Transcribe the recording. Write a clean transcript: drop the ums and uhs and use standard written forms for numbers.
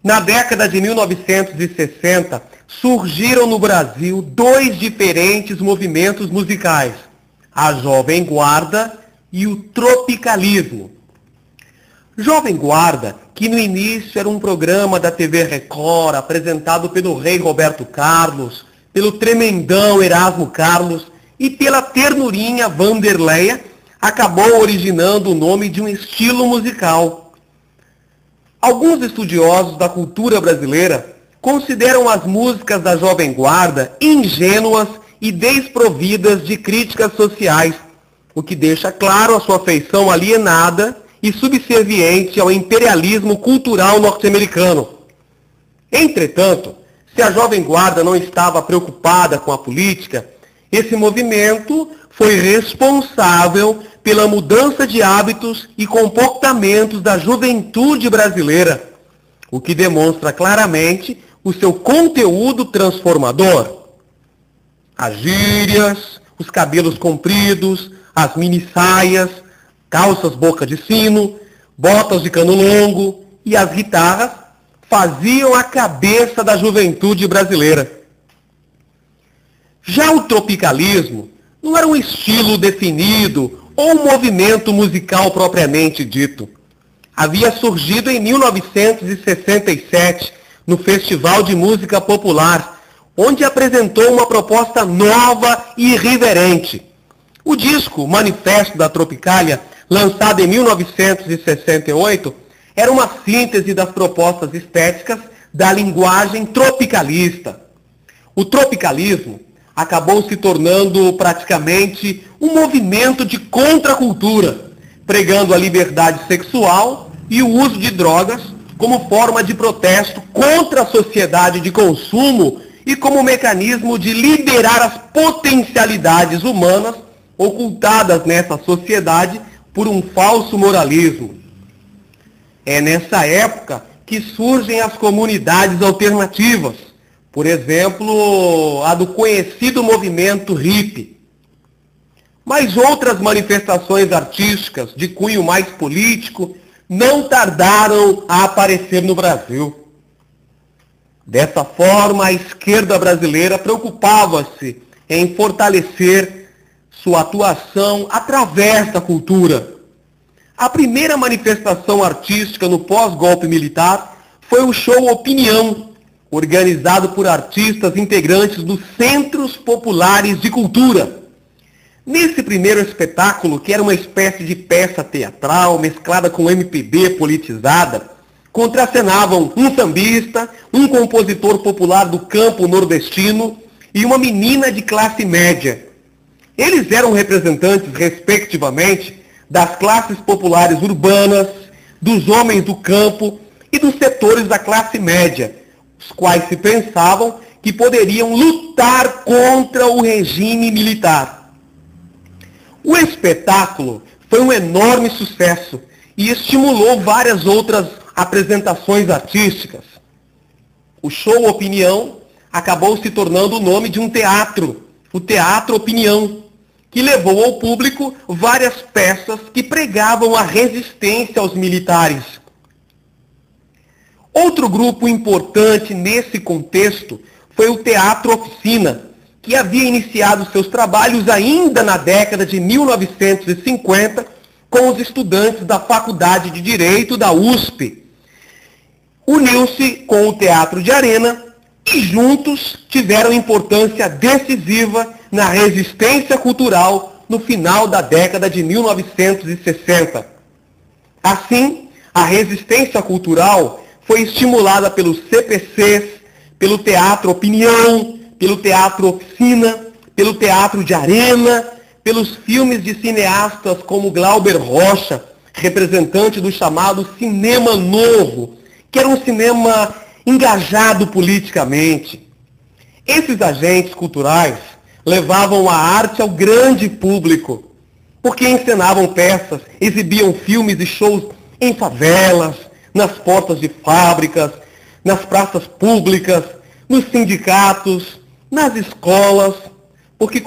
Na década de 1960, surgiram no Brasil dois diferentes movimentos musicais, a Jovem Guarda e o Tropicalismo. Jovem Guarda, que no início era um programa da TV Record, apresentado pelo rei Roberto Carlos, pelo tremendão Erasmo Carlos e pela ternurinha Vanderleia, acabou originando o nome de um estilo musical. Alguns estudiosos da cultura brasileira consideram as músicas da Jovem Guarda ingênuas e desprovidas de críticas sociais, o que deixa claro a sua afeição alienada e subserviente ao imperialismo cultural norte-americano. Entretanto, se a Jovem Guarda não estava preocupada com a política, esse movimento foi responsável pela mudança de hábitos e comportamentos da juventude brasileira, o que demonstra claramente o seu conteúdo transformador. As gírias, os cabelos compridos, as mini-saias, calças boca de sino, botas de cano longo e as guitarras faziam a cabeça da juventude brasileira. Já o tropicalismo não era um estilo definido ou um movimento musical propriamente dito. Havia surgido em 1967, no Festival de Música Popular, onde apresentou uma proposta nova e irreverente. O disco Manifesto da Tropicália, lançado em 1968, era uma síntese das propostas estéticas da linguagem tropicalista. O tropicalismo acabou se tornando praticamente um movimento de contracultura, pregando a liberdade sexual e o uso de drogas como forma de protesto contra a sociedade de consumo e como mecanismo de liberar as potencialidades humanas ocultadas nessa sociedade por um falso moralismo. É nessa época que surgem as comunidades alternativas, por exemplo, a do conhecido movimento hippie. Mas outras manifestações artísticas de cunho mais político não tardaram a aparecer no Brasil. Dessa forma, a esquerda brasileira preocupava-se em fortalecer sua atuação através da cultura. A primeira manifestação artística no pós-golpe militar foi o show Opinião, organizado por artistas integrantes dos Centros Populares de Cultura. Nesse primeiro espetáculo, que era uma espécie de peça teatral mesclada com MPB politizada, contracenavam um sambista, um compositor popular do campo nordestino e uma menina de classe média. Eles eram representantes, respectivamente, das classes populares urbanas, dos homens do campo e dos setores da classe média, os quais se pensavam que poderiam lutar contra o regime militar. O espetáculo foi um enorme sucesso e estimulou várias outras apresentações artísticas. O show Opinião acabou se tornando o nome de um teatro, o Teatro Opinião, que levou ao público várias peças que pregavam a resistência aos militares. Outro grupo importante nesse contexto foi o Teatro Oficina, que havia iniciado seus trabalhos ainda na década de 1950 com os estudantes da Faculdade de Direito da USP. Uniu-se com o Teatro de Arena e juntos tiveram importância decisiva na resistência cultural no final da década de 1960. Assim, a resistência cultural foi estimulada pelos CPCs, pelo Teatro Opinião, pelo Teatro Oficina, pelo Teatro de Arena, pelos filmes de cineastas como Glauber Rocha, representante do chamado cinema novo, que era um cinema engajado politicamente. Esses agentes culturais levavam a arte ao grande público, porque encenavam peças, exibiam filmes e shows em favelas, nas portas de fábricas, nas praças públicas, nos sindicatos, nas escolas, porque